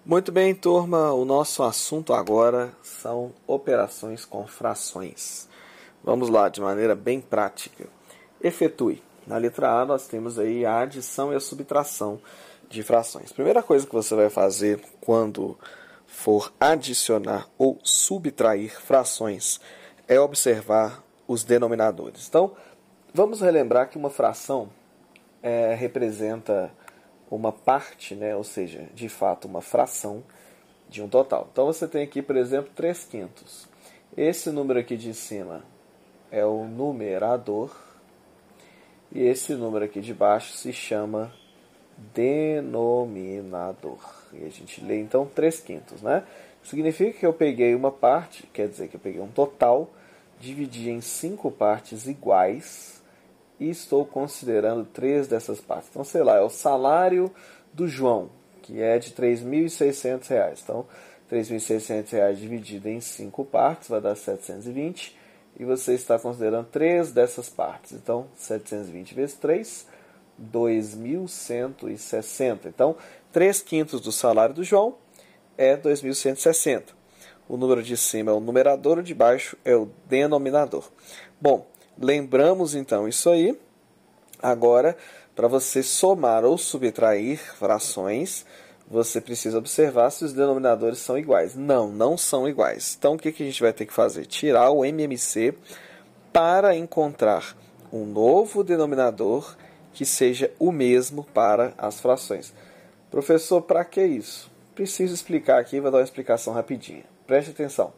Muito bem, turma, o nosso assunto agora são operações com frações. Vamos lá, de maneira bem prática. Efetue. Na letra A nós temos aí a adição e a subtração de frações. Primeira coisa que você vai fazer quando for adicionar ou subtrair frações é observar os denominadores. Então, vamos relembrar que uma fração representa uma parte, né? Ou seja, de fato, uma fração de um total. Então, você tem aqui, por exemplo, 3/5. Esse número aqui de cima é o numerador e esse número aqui de baixo se chama denominador. E a gente lê, então, 3/5, né? Significa que eu peguei uma parte, quer dizer que eu peguei um total, dividi em 5 partes iguais e estou considerando 3 dessas partes. Então, sei lá, é o salário do João, que é de R$ 3.600. Então, R$ 3.600 dividido em 5 partes vai dar 720. E você está considerando 3 dessas partes. Então, 720 vezes 3, 2.160. Então, 3/5 do salário do João é 2.160. O número de cima é o numerador, o de baixo é o denominador. Bom, lembramos então isso aí. Agora, para você somar ou subtrair frações, você precisa observar se os denominadores são iguais. Não são iguais. Então, o que a gente vai ter que fazer? Tirar o MMC para encontrar um novo denominador que seja o mesmo para as frações. Professor, para que isso? Preciso explicar aqui, vou dar uma explicação rapidinha. Preste atenção.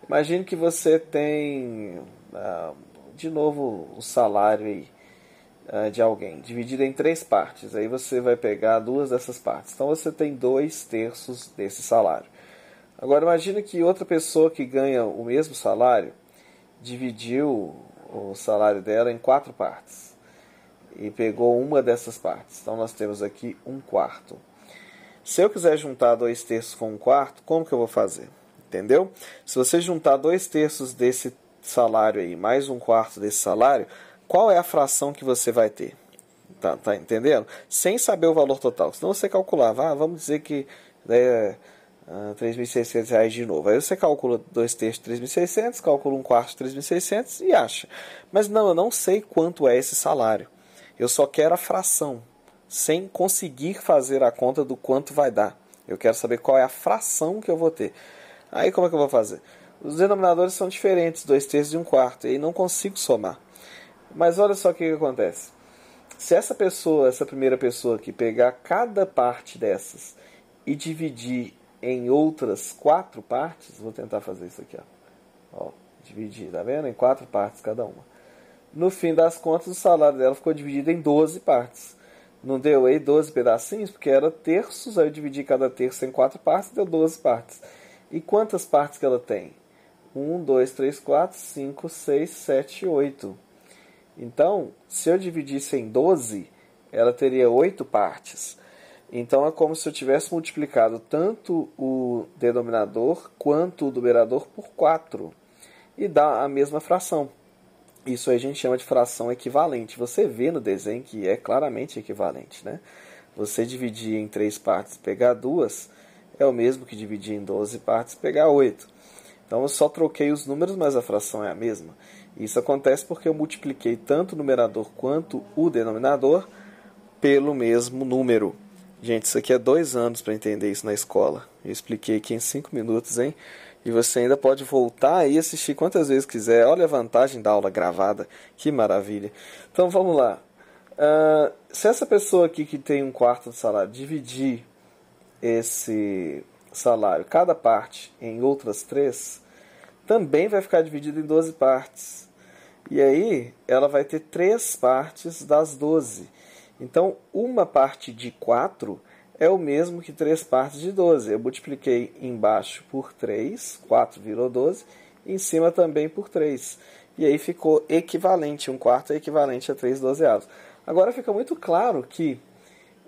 Imagine que você tem, de novo, o salário aí, de alguém, dividido em 3 partes. Aí você vai pegar 2 dessas partes. Então você tem 2/3 desse salário. Agora imagine que outra pessoa que ganha o mesmo salário dividiu o salário dela em 4 partes e pegou uma dessas partes. Então nós temos aqui 1/4. Se eu quiser juntar 2/3 com 1/4, como que eu vou fazer? Entendeu? Se você juntar 2/3 desse salário aí mais 1/4 desse salário, qual é a fração que você vai ter? Tá entendendo? Sem saber o valor total. Senão você calculava, vamos dizer que é R$ 3.600 de novo. Aí você calcula 2/3 de 3.600, calcula 1/4 de 3.600 e acha. Mas não, eu não sei quanto é esse salário. Eu só quero a fração, sem conseguir fazer a conta do quanto vai dar. Eu quero saber qual é a fração que eu vou ter. Aí como é que eu vou fazer? Os denominadores são diferentes, 2/3 e 1/4, e aí não consigo somar. Mas olha só o que acontece. Se essa primeira pessoa aqui, pegar cada parte dessas e dividir em outras 4 partes, vou tentar fazer isso aqui, ó, dividir, tá vendo? Em 4 partes cada uma. No fim das contas, o salário dela ficou dividido em 12 partes. Não deu aí 12 pedacinhos? Porque era terços, aí eu dividi cada terço em 4 partes, deu 12 partes. E quantas partes que ela tem? 1, 2, 3, 4, 5, 6, 7, 8. Então, se eu dividisse em 12, ela teria 8 partes. Então, é como se eu tivesse multiplicado tanto o denominador quanto o numerador por 4. E dá a mesma fração. Isso aí a gente chama de fração equivalente. Você vê no desenho que é claramente equivalente, né? Você dividir em 3 partes e pegar 2 é o mesmo que dividir em 12 partes e pegar 8. Então eu só troquei os números, mas a fração é a mesma. Isso acontece porque eu multipliquei tanto o numerador quanto o denominador pelo mesmo número. Gente, isso aqui é 2 anos para entender isso na escola. Eu expliquei aqui em 5 minutos, hein? E você ainda pode voltar e assistir quantas vezes quiser. Olha a vantagem da aula gravada. Que maravilha. Então vamos lá. Se essa pessoa aqui que tem 1/4 do salário dividir esse salário, cada parte, em outras 3, também vai ficar dividido em 12 partes. E aí ela vai ter 3 partes das 12. Então, uma parte de 4 é o mesmo que 3 partes de 12. Eu multipliquei embaixo por 3, 4 virou 12, e em cima também por 3. E aí ficou equivalente, 1/4 é equivalente a 3/12. Agora fica muito claro que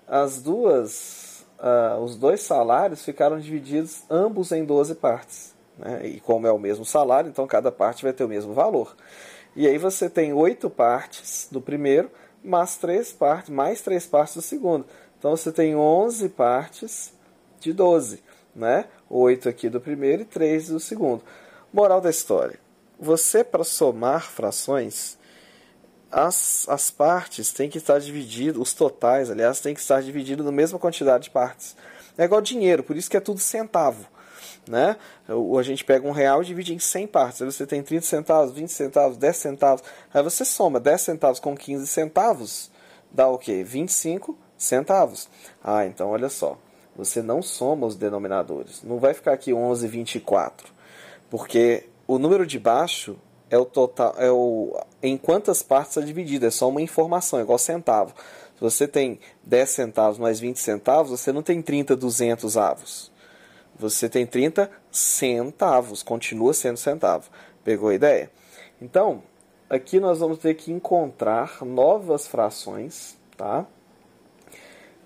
os 2 salários ficaram divididos ambos em 12 partes. Né? E como é o mesmo salário, então cada parte vai ter o mesmo valor. E aí você tem 8 partes do primeiro, mais 3 partes do segundo. Então você tem 11 partes de 12, né? 8 aqui do primeiro e 3 do segundo. Moral da história. Você, para somar frações, as partes têm que estar divididas, os totais, aliás, têm que estar divididos na mesma quantidade de partes. É igual dinheiro, por isso que é tudo centavo, né? A gente pega R$1 e divide em 100 partes. Aí você tem 30 centavos, 20 centavos, 10 centavos. Aí você soma 10 centavos com 15 centavos, dá o quê? 25 centavos. Ah, então olha só. Você não soma os denominadores. Não vai ficar aqui 11,24. Porque o número de baixo é o total, em quantas partes é dividido. É só uma informação, é igual centavo. Se você tem 10 centavos mais 20 centavos, você não tem 30 200 avos. Você tem 30 centavos, continua sendo centavo. Pegou a ideia? Então, aqui nós vamos ter que encontrar novas frações, tá?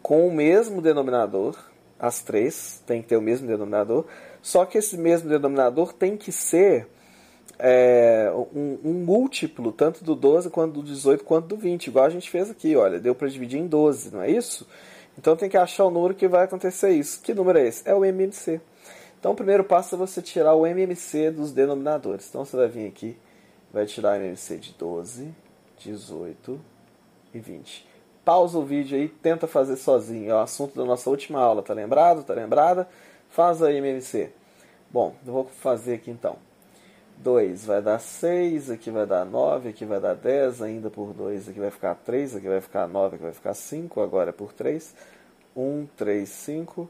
Com o mesmo denominador, as três tem que ter o mesmo denominador, só que esse mesmo denominador tem que ser um múltiplo, tanto do 12, quanto do 18, quanto do 20, igual a gente fez aqui, olha, deu para dividir em 12, não é isso? Então tem que achar o número que vai acontecer isso. Que número é esse? É o MMC. Então o primeiro passo é você tirar o MMC dos denominadores. Então você vai vir aqui, vai tirar o MMC de 12, 18 e 20. Pausa o vídeo aí, tenta fazer sozinho. É o assunto da nossa última aula, tá lembrado? Tá lembrada? Faz aí MMC. Bom, eu vou fazer aqui então. 2 vai dar 6, aqui vai dar 9, aqui vai dar 10, ainda por 2, aqui vai ficar 3, aqui vai ficar 9, aqui vai ficar 5, agora é por 3. 1, 3, 5,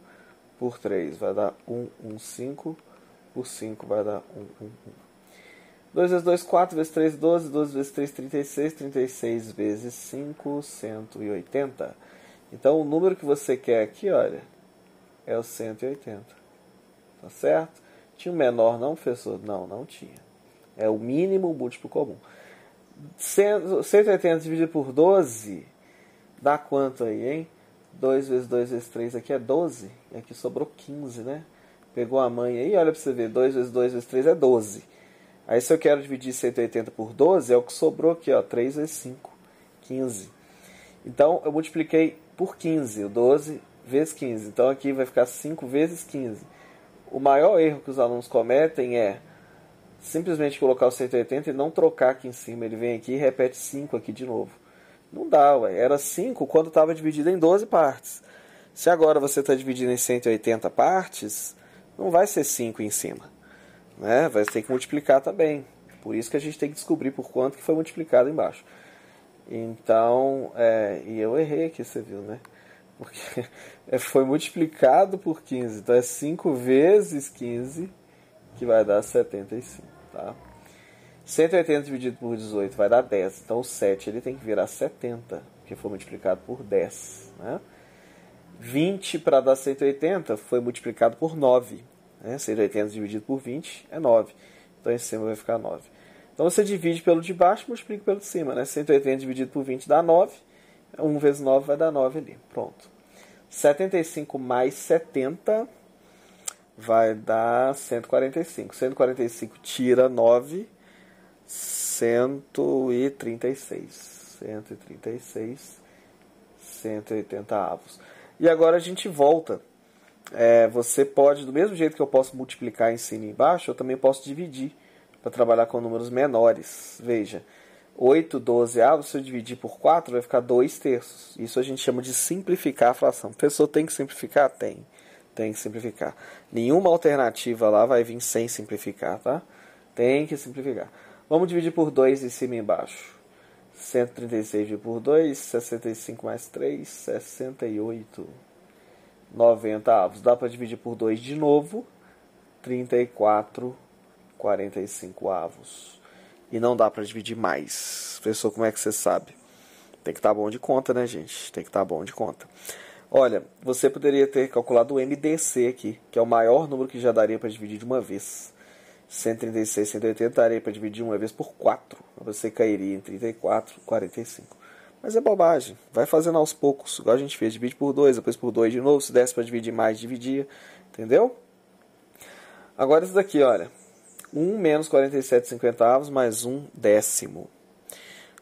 por 3 vai dar 1, 1, 5, por 5 vai dar 1, 1, 1. 2 vezes 2, 4, vezes 3, 12, 12 vezes 3, 36, 36 vezes 5, 180. Então o número que você quer aqui, olha, é o 180. Tá certo? Tinha um menor não, professor? Não, não tinha. É o mínimo múltiplo comum. 180 dividido por 12 dá quanto aí, hein? 2 vezes 2 vezes 3 aqui é 12. E aqui sobrou 15, né? Pegou a mãe aí, olha pra você ver. 2 vezes 2 vezes 3 é 12. Aí se eu quero dividir 180 por 12, é o que sobrou aqui, ó. 3 vezes 5, 15. Então eu multipliquei por 15, o 12 vezes 15. Então aqui vai ficar 5 vezes 15. O maior erro que os alunos cometem é simplesmente colocar o 180 e não trocar aqui em cima. Ele vem aqui e repete 5 aqui de novo. Não dá, ué. Era 5 quando estava dividido em 12 partes. Se agora você está dividindo em 180 partes, não vai ser 5 em cima, né? Vai ter que multiplicar também. Por isso que a gente tem que descobrir por quanto que foi multiplicado embaixo. Então, e eu errei aqui, você viu, né? Porque foi multiplicado por 15. Então é 5 vezes 15, que vai dar 75, tá? 180 dividido por 18 vai dar 10. Então o 7 ele tem que virar 70, porque foi multiplicado por 10, né? 20 para dar 180 foi multiplicado por 9, né? 180 dividido por 20 é 9. Então em cima vai ficar 9. Então você divide pelo de baixo e multiplica pelo de cima, né? 180 dividido por 20 dá 9. 1 vezes 9 vai dar 9 ali. Pronto. 75 mais 70 vai dar 145. 145 tira 9, 136. 136, 180 avos. E agora a gente volta. Você pode, do mesmo jeito que eu posso multiplicar em cima e embaixo, eu também posso dividir para trabalhar com números menores. Veja, 8 12 avos, se eu dividir por 4, vai ficar 2 terços. Isso a gente chama de simplificar a fração. A pessoa tem que simplificar? Tem que simplificar. Nenhuma alternativa lá vai vir sem simplificar, tá? Tem que simplificar. Vamos dividir por 2 em cima e embaixo. 136 dividido por 2, 65 mais 3, 68. 90 avos. Dá para dividir por 2 de novo. 34, 45 avos. E não dá para dividir mais. Professor, como é que você sabe? Tem que estar bom de conta, né, gente? Tem que estar bom de conta. Olha, você poderia ter calculado o MDC aqui, que é o maior número que já daria para dividir de uma vez. 136, 180 daria para dividir uma vez por 4. Você cairia em 34, 45. Mas é bobagem. Vai fazendo aos poucos. Igual a gente fez. Divide por 2, depois por 2 de novo. Se desse para dividir mais, dividia. Entendeu? Agora isso daqui, olha. 1 menos 47 cinquentavos mais 1 décimo.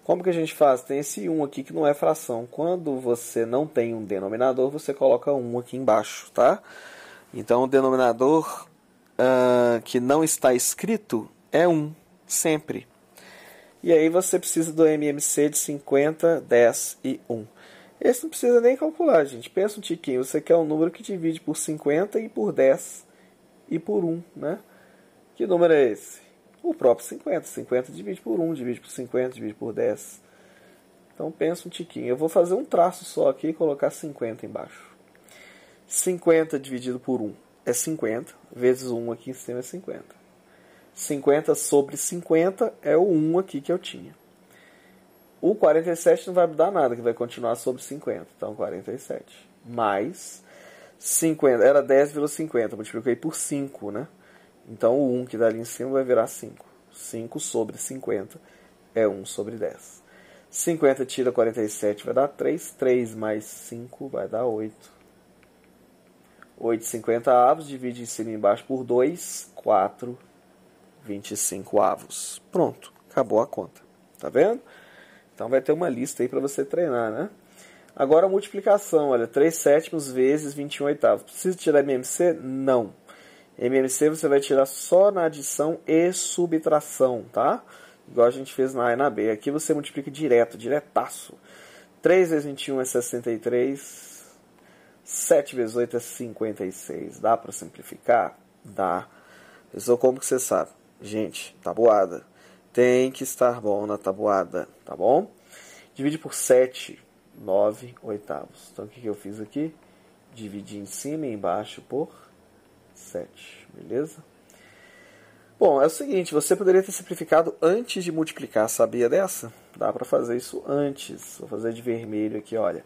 Como que a gente faz? Tem esse 1 aqui que não é fração. Quando você não tem um denominador, você coloca 1 aqui embaixo, tá? Então, o denominador que não está escrito é 1, sempre. E aí você precisa do MMC de 50, 10 e 1. Esse não precisa nem calcular, gente. Pensa um tiquinho. Você quer um número que divide por 50 e por 10 e por 1, né? Que número é esse? O próprio 50. 50 divide por 1, divide por 50, divide por 10. Então pensa um tiquinho. Eu vou fazer um traço só aqui e colocar 50 embaixo. 50 dividido por 1 é 50, vezes 1 aqui em cima é 50. 50 sobre 50 é o 1 aqui que eu tinha. O 47 não vai mudar nada, que vai continuar sobre 50. Então, 47. Mais 50. Era 10,50. Multipliquei por 5, né? Então, o 1 que dá ali em cima vai virar 5. 5 sobre 50 é 1 sobre 10. 50 tira 47 vai dar 3. 3 mais 5 vai dar 8. 8 50 avos. Divide em cima e embaixo por 2. 4, 25 avos. Pronto. Acabou a conta. Tá vendo? Então vai ter uma lista aí para você treinar, né? Agora a multiplicação, olha, 3 sétimos vezes 21 oitavos. Precisa tirar MMC? Não. MMC você vai tirar só na adição e subtração, tá? Igual a gente fez na A e na B. Aqui você multiplica direto, diretaço. 3 vezes 21 é 63. 7 vezes 8 é 56. Dá para simplificar? Dá. Pessoal, como que você sabe? Gente, tabuada. Tem que estar bom na tabuada, tá bom? Divide por 7, 9 oitavos. Então, o que eu fiz aqui? Dividi em cima e embaixo por 7, beleza? Bom, é o seguinte, você poderia ter simplificado antes de multiplicar, sabia dessa? Dá para fazer isso antes. Vou fazer de vermelho aqui, olha.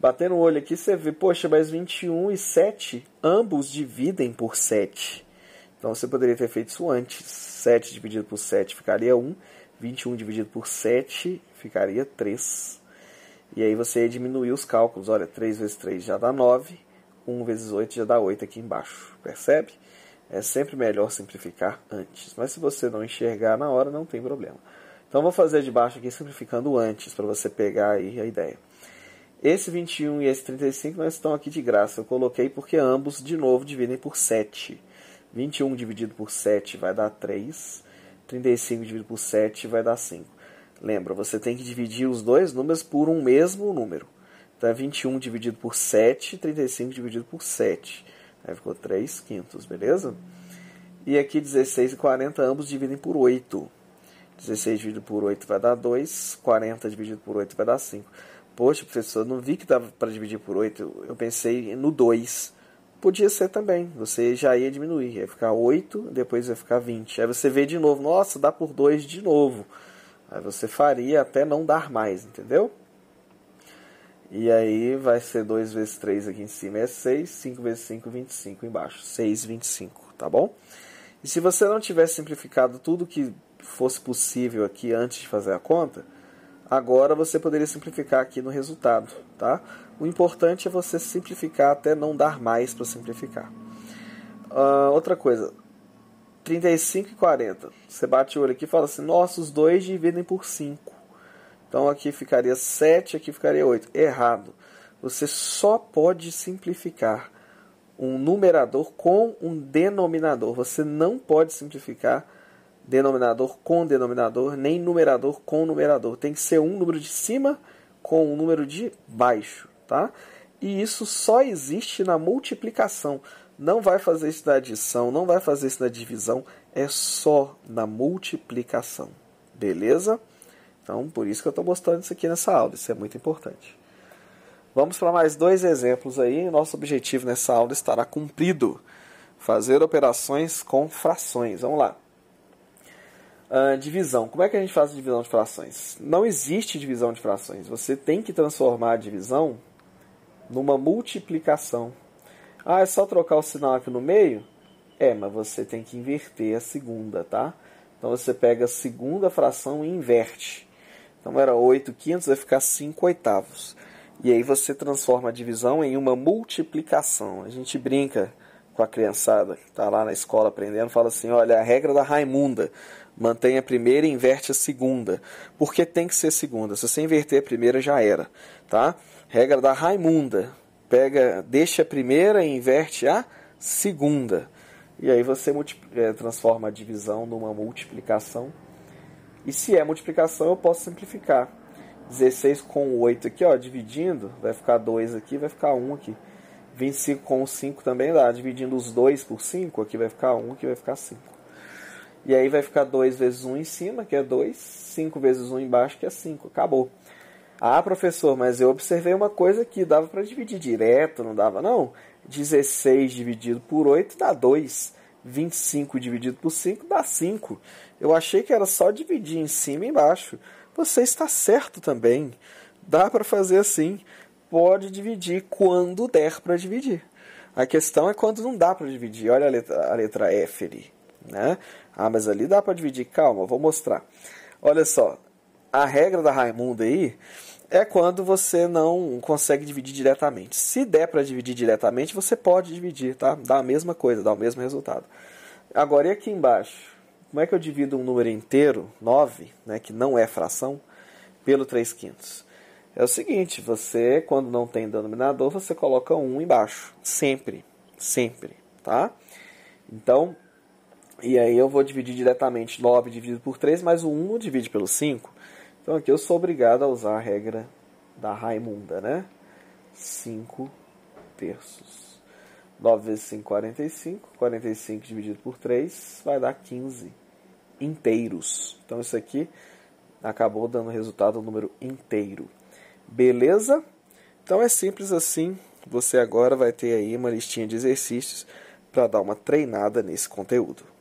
Batendo o olho aqui, você vê, poxa, mas 21 e 7, ambos dividem por 7. Então, você poderia ter feito isso antes. 7 dividido por 7 ficaria 1. 21 dividido por 7 ficaria 3. E aí você ia diminuir os cálculos. Olha, 3 vezes 3 já dá 9. 1 vezes 8 já dá 8 aqui embaixo. Percebe? É sempre melhor simplificar antes. Mas se você não enxergar na hora, não tem problema. Então, vou fazer de baixo aqui simplificando antes, para você pegar aí a ideia. Esse 21 e esse 35 não estão aqui de graça. Eu coloquei porque ambos, de novo, dividem por 7. 21 dividido por 7 vai dar 3. 35 dividido por 7 vai dar 5. Lembra, você tem que dividir os dois números por um mesmo número. Então, é 21 dividido por 7, 35 dividido por 7. Aí ficou 3 quintos, beleza? E aqui 16 e 40 ambos dividem por 8. 16 dividido por 8 vai dar 2. 40 dividido por 8 vai dar 5. Poxa, professor, não vi que dava para dividir por 8. Eu pensei no 2. Podia ser também. Você já ia diminuir. Ia ficar 8, depois ia ficar 20. Aí você vê de novo. Nossa, dá por 2 de novo. Aí você faria até não dar mais, entendeu? E aí vai ser 2 vezes 3 aqui em cima é 6. 5 vezes 5, 25 embaixo. 6, 25, tá bom? E se você não tivesse simplificado tudo que fosse possível aqui antes de fazer a conta, agora você poderia simplificar aqui no resultado, tá? O importante é você simplificar até não dar mais para simplificar. Outra coisa, 35 e 40. Você bate o olho aqui e fala assim, nossa, os dois dividem por 5. Então aqui ficaria 7, aqui ficaria 8. Errado. Você só pode simplificar um numerador com um denominador. Você não pode simplificar denominador com denominador, nem numerador com numerador. Tem que ser um número de cima com um número de baixo, tá? E isso só existe na multiplicação. Não vai fazer isso na adição, não vai fazer isso na divisão, é só na multiplicação. Beleza? Então, por isso que eu estou mostrando isso aqui nessa aula, isso é muito importante. Vamos para mais 2 exemplos aí. Nosso objetivo nessa aula estará cumprido. Fazer operações com frações. Vamos lá. Divisão. Como é que a gente faz a divisão de frações? Não existe divisão de frações. Você tem que transformar a divisão numa multiplicação. É só trocar o sinal aqui no meio? Mas você tem que inverter a segunda, tá? Então você pega a segunda fração e inverte. Então era 8 quintos, vai ficar 5 oitavos. E aí você transforma a divisão em uma multiplicação. A gente brinca com a criançada que está lá na escola aprendendo, fala assim, olha, a regra da Raimunda, mantém a primeira e inverte a segunda. Porque tem que ser segunda. Se você inverter a primeira, já era, tá? Regra da Raimunda, deixa a primeira e inverte a segunda. E aí você transforma a divisão numa multiplicação. E se é multiplicação, eu posso simplificar. 16 com 8 aqui, ó, dividindo, vai ficar 2 aqui, vai ficar 1 aqui. 25 com 5 também dá, dividindo os 2 por 5, aqui vai ficar 1, aqui vai ficar 5. E aí vai ficar 2 vezes 1 em cima, que é 2, 5 vezes 1 embaixo, que é 5. Acabou. Ah, professor, mas eu observei uma coisa aqui, dava para dividir direto, não dava não? 16 dividido por 8 dá 2. 25 dividido por 5 dá 5. Eu achei que era só dividir em cima e embaixo. Você está certo também. Dá para fazer assim. Pode dividir quando der para dividir. A questão é quando não dá para dividir. Olha a letra F ali. Né? Ah, mas ali dá para dividir. Calma, vou mostrar. Olha só. A regra da Raimunda aí é quando você não consegue dividir diretamente. Se der para dividir diretamente, você pode dividir, tá? Dá a mesma coisa, dá o mesmo resultado. Agora, e aqui embaixo? Como é que eu divido um número inteiro, 9, né, que não é fração, pelo 3/5? É o seguinte, você, quando não tem denominador, você coloca 1 embaixo. Sempre, sempre, tá? Então, e aí eu vou dividir diretamente 9 dividido por 3, mas o 1 não divide pelo 5. Então aqui eu sou obrigado a usar a regra da Raimunda, né? 5 terços. 9 vezes 5, 45. 45 dividido por 3 vai dar 15 inteiros. Então isso aqui acabou dando resultado um número inteiro. Beleza? Então é simples assim. Você agora vai ter aí uma listinha de exercícios para dar uma treinada nesse conteúdo.